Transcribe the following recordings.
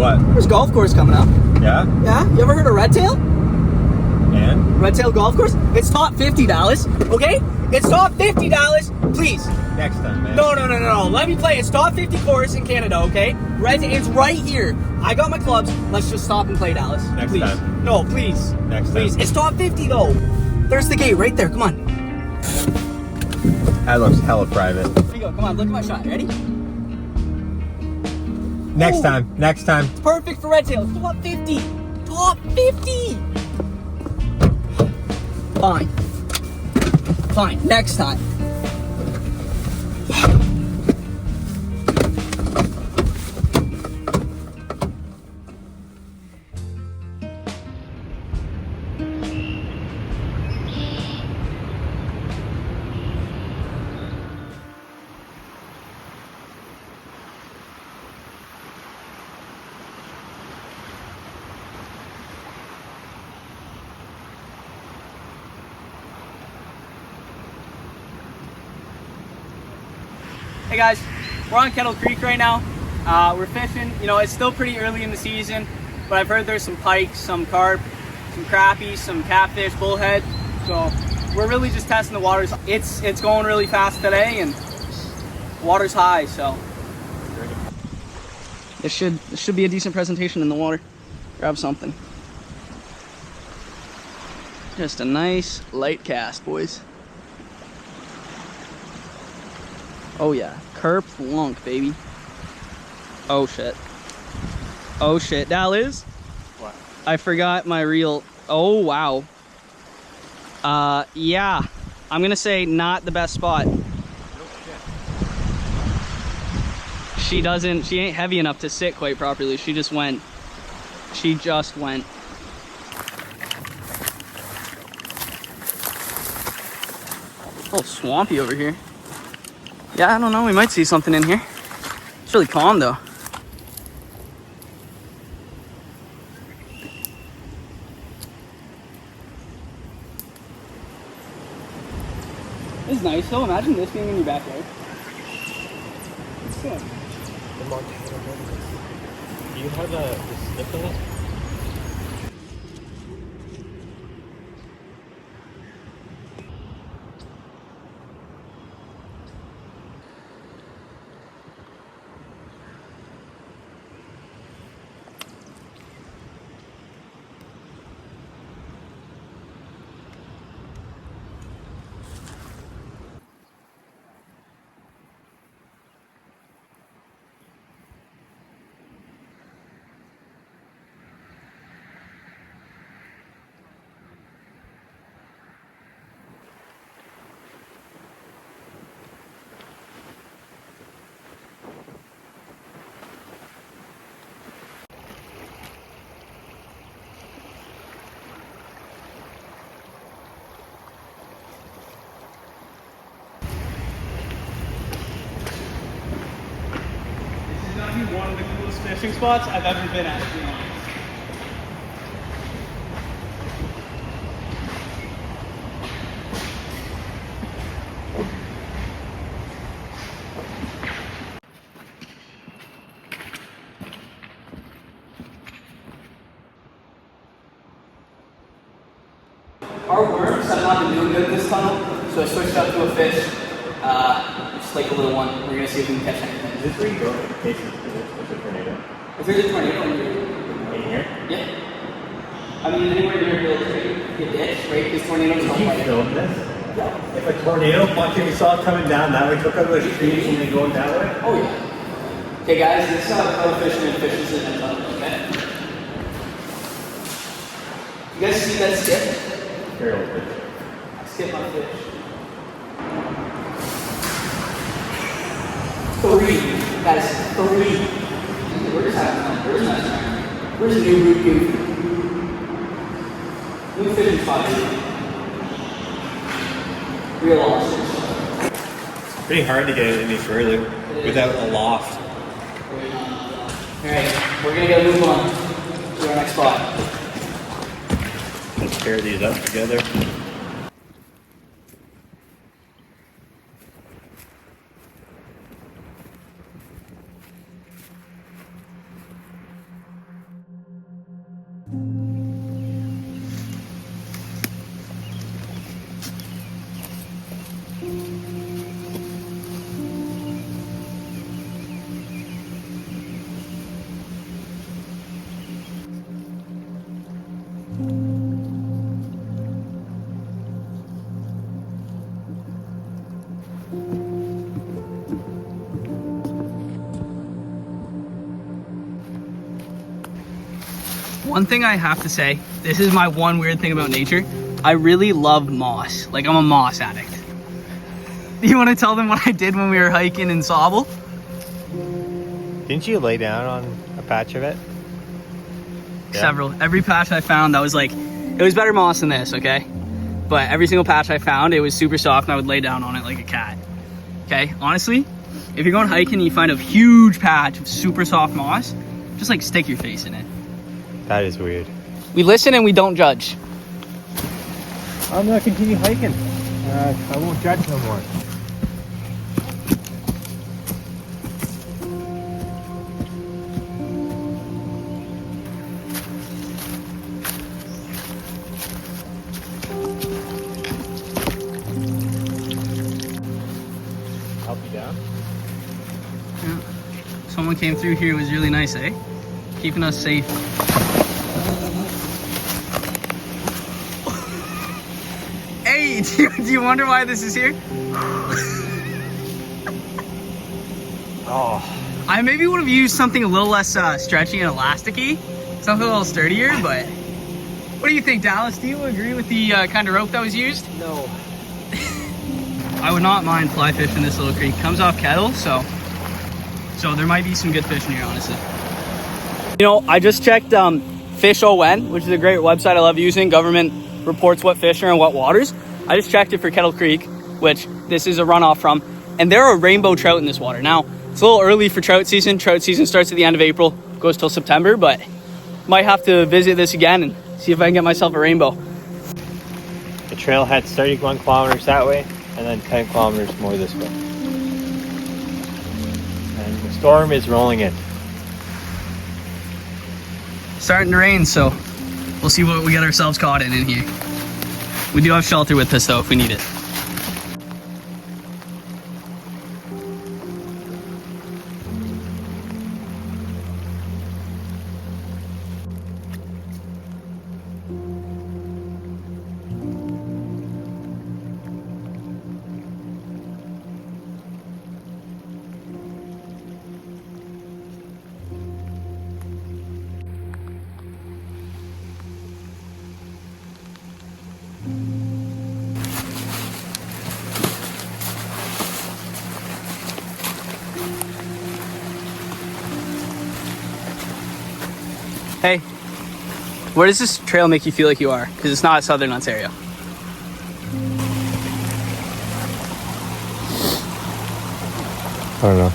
What? There's a golf course coming up. Yeah? Yeah? You ever heard of Redtail? And? Redtail Golf Course? It's top $50, okay? It's top $50, please. Next time, man. No. Let me play. It's top 50 course in Canada, okay? It's right here. I got my clubs. Let's just stop and play, Dallas. Next please. time. No, please. Next please. time. It's top 50 though. There's the gate right there. Come on. That looks hella private. Here you go. Come on. Look at my shot. Ready? Next time. Next time. It's perfect for Redtail. It's top 50. Top 50. Fine. Fine. Next time. Hey guys, we're on Kettle Creek right now. We're fishing. You know, it's still pretty early in the season, but I've heard there's some pike, some carp, some crappies, some catfish, bullhead. So we're really just testing the waters. It's going really fast today, and the water's high. So this should be a decent presentation in the water. Grab something. Just a nice light cast, boys. Oh yeah, Kerp Lunk, baby. Oh shit. Oh shit, Dallas. What? I forgot my reel. Oh wow. Yeah. I'm gonna say not the best spot. No shit. She ain't heavy enough to sit quite properly. She just went. A little swampy over here. Yeah, I don't know. We might see something in here. It's really calm though. This is nice though. Imagine this being in your backyard. It's good. The Montana one. Do you have the slip in it? One of the coolest fishing spots I've ever been at, to be honest. Our worms have not been doing good this tunnel, so I switched up to a fish, just like a little one. We're gonna see if we can catch anything. Is this where you go in case there's a tornado? If there's a tornado In here? yeah. I mean, anywhere near the ditch, right? Because tornadoes don't You like it. filmed this? Yeah. If a tornado, watching, you saw it coming down that way, took out those trees and they going that way? Oh yeah. Okay guys, this is how fisherman fishes in a tunnel, okay? You guys see that skip? Here, I'll put it. I skip my fish. 3. Guys, 3. Where's that? Where's that? Where's the new root goof? New fishing spot. Real oysters. It's pretty hard to get it any further without a loft. Alright, we're gonna get a move on to our next spot. Let's pair these up together. One thing I have to say, this is my one weird thing about nature. I really love moss. Like, I'm a moss addict. Do you want to tell them what I did when we were hiking in Sobel? Didn't you lay down on a patch of it? Yeah. Several. Every patch I found, that was like, it was better moss than this, okay? But every single patch I found, it was super soft and I would lay down on it like a cat. Okay, honestly, if you're going hiking and you find a huge patch of super soft moss, just like stick your face in it. That is weird. We listen and we don't judge. I'm gonna continue hiking. I won't judge no more. Help you down? Yeah. Someone came through here, it was really nice, eh? Keeping us safe. Hey, do you wonder why this is here? Oh. I maybe would have used something a little less stretchy and elasticy, something a little sturdier, but what do you think, Dallas? Do you agree with the kind of rope that was used? No. I would not mind fly fishing this little creek. Comes off Kettle, so there might be some good fish in here, honestly. You know, I just checked FishON, which is a great website I love using. Government reports what fish are in what waters. I just checked it for Kettle Creek, which this is a runoff from, and there are rainbow trout in this water. Now, it's a little early for trout season. Trout season starts at the end of April, goes till September, but might have to visit this again and see if I can get myself a rainbow. The trail heads 31 kilometers that way, and then 10 kilometers more this way. And the storm is rolling in. Starting to rain, so we'll see what we get ourselves caught in here. We do have shelter with us though if we need it. Hey, where does this trail make you feel like you are? Because it's not Southern Ontario. I don't know.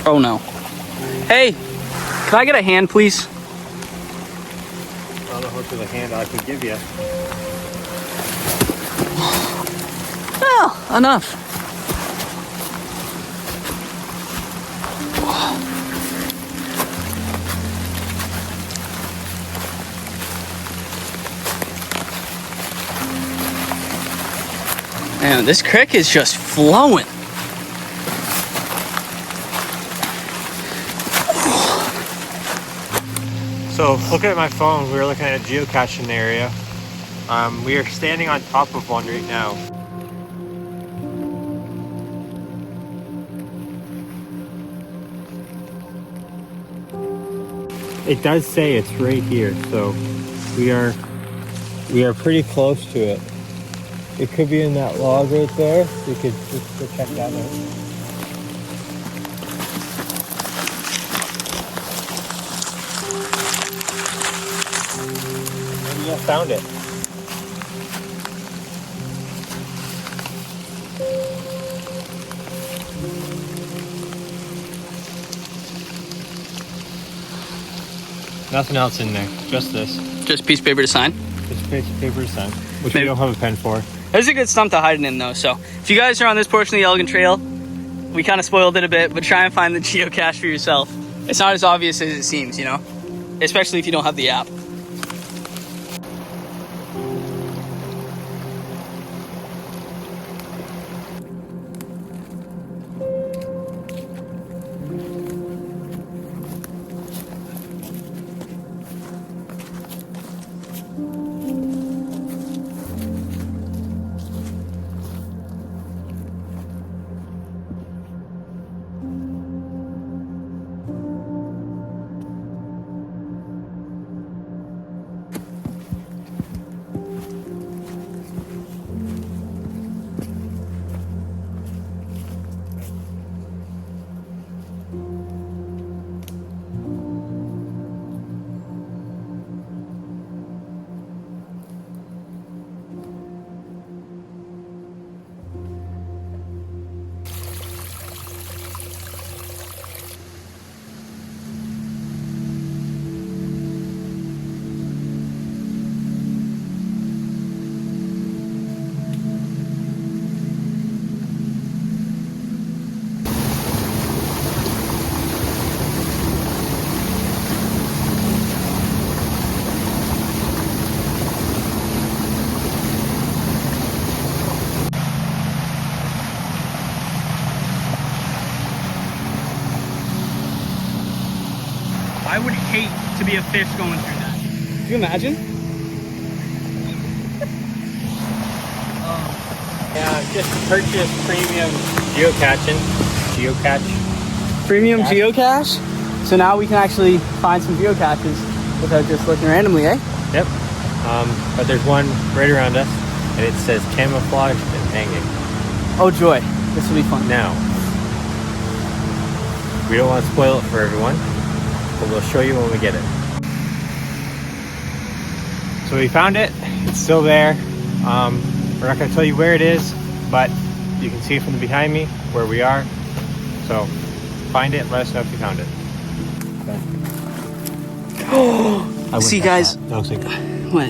Oh no. Hey, can I get a hand, please? I don't know how much of a hand I can give you. Well, enough. Man, this creek is just flowing. So, looking at my phone, we were looking at a geocaching area. We are standing on top of one right now. It does say it's right here, so we are pretty close to it. It could be in that log right there. We could just go check that out. Maybe I found it. Nothing else in there, just this. Just a piece of paper to sign. Just a piece of paper to sign, which Maybe. we don't have a pen for. There's a good stump to hide it in though, so if you guys are on this portion of the Elgin Trail, we kind of spoiled it a bit, but try and find the geocache for yourself. It's not as obvious as it seems, you know? Especially if you don't have the app. to be a fish going through that. Can you imagine? Yeah, just purchased premium geocaching. Premium geocache? So now we can actually find some geocaches without just looking randomly, eh? Yep. But there's one right around us, and it says camouflage and hanging. Oh joy, this will be fun. Now, we don't want to spoil it for everyone, but we'll show you when we get it. So we found it. It's still there. We're not going to tell you where it is, but you can see from behind me where we are. So find it. Let us know if you found it. See, guys. That looks like What?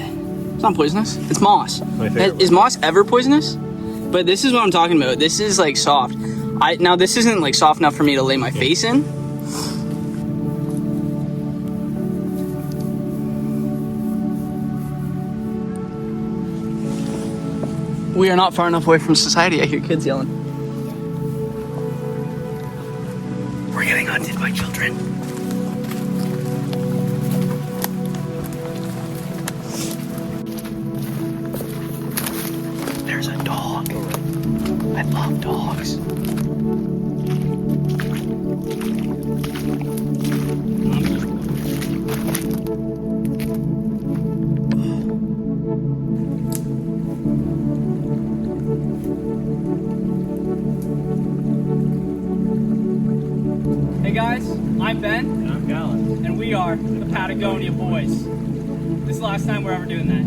It's not poisonous. It's moss. my favorite. Is moss ever poisonous? But this is what I'm talking about. This is like soft. Now this isn't like soft enough for me to lay my face in. We are not far enough away from society. I hear kids yelling. We're getting hunted by children. There's a dog. I love dogs. Hey guys, I'm Ben. And I'm Gallon. And we are the Patagonia boys. This is the last time we're ever doing that.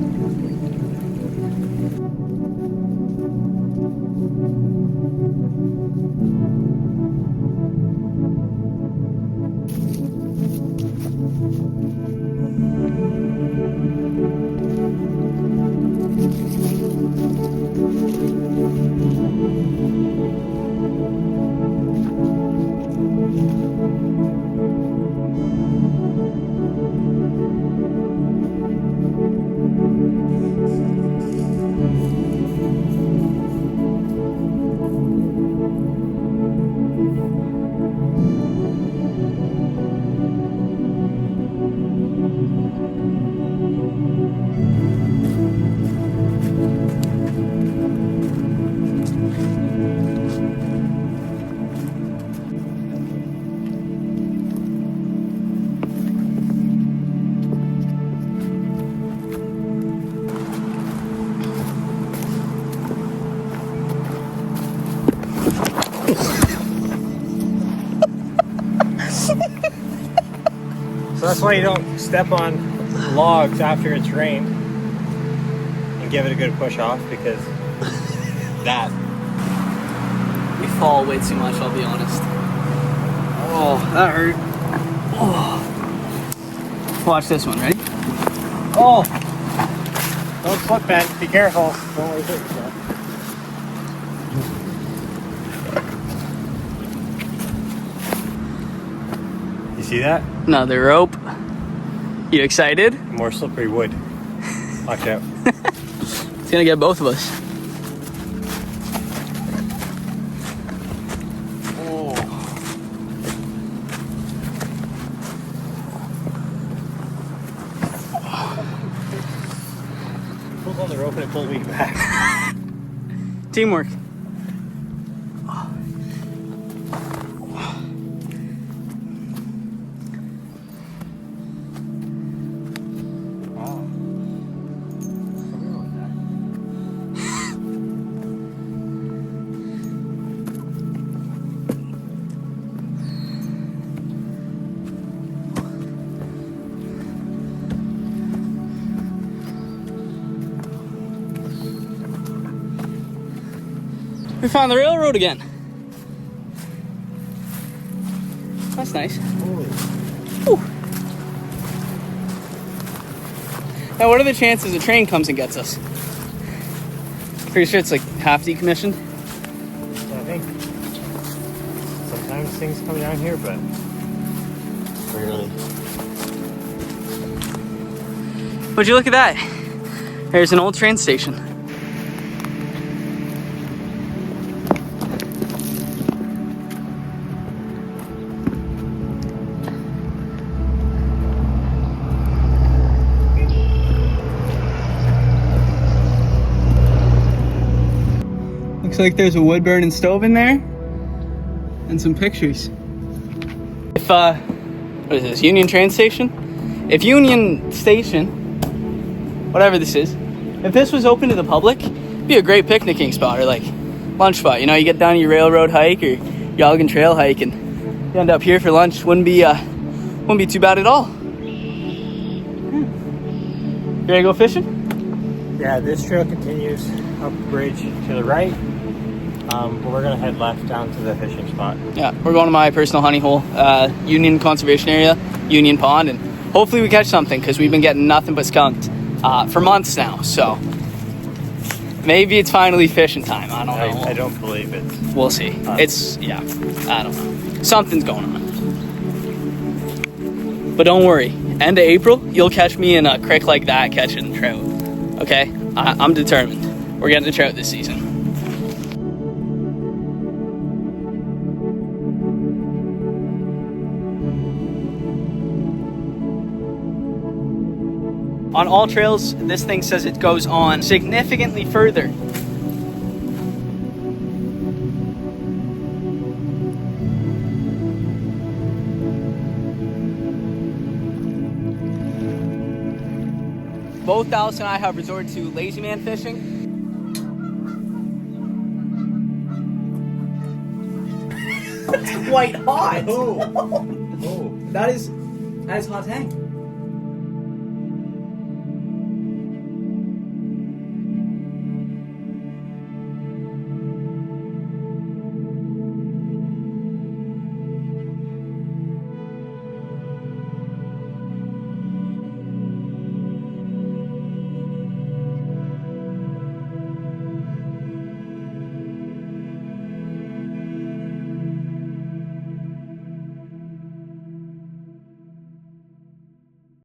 So that's why you don't step on logs after it's rained and give it a good push off, because that. We fall way too much, I'll be honest. Oh, that hurt. Oh. Watch this one, ready? Oh! Don't slip, Ben. Be careful. Don't worry about yourself. You see that? Another rope. You excited? More slippery wood. Watch out. It's gonna get both of us. Oh. Pull on the rope and it pulled me back. Teamwork. We found the railroad again. That's nice. Whew. Now, what are the chances a train comes and gets us? Pretty sure it's like half decommissioned. I think sometimes things come down here, but rarely. Would you look at that? There's an old train station. Looks like there's a wood burning stove in there. And some pictures. If, what is this, Union train station? If Union Station, whatever this is, if this was open to the public, it'd be a great picnicking spot or like lunch spot. You know, you get down your railroad hike or your Elgin trail hike and you end up here for lunch. Wouldn't be too bad at all. You ready to go fishing? Yeah, this trail continues up the bridge to the right. But we're gonna head left down to the fishing spot. Yeah, we're going to my personal honey hole, Union Conservation Area, Union Pond, and hopefully we catch something because we've been getting nothing but skunked for months now. So maybe it's finally fishing time. I don't know. I don't believe it. We'll see. It's, yeah, I don't know. Something's going on. But don't worry. End of April, you'll catch me in a creek like that catching trout. Okay? I'm determined. We're getting the trout this season. On all trails, this thing says it goes on significantly further. Both Dallas and I have resorted to lazy man fishing. That's quite hot. Oh. That is hot tank.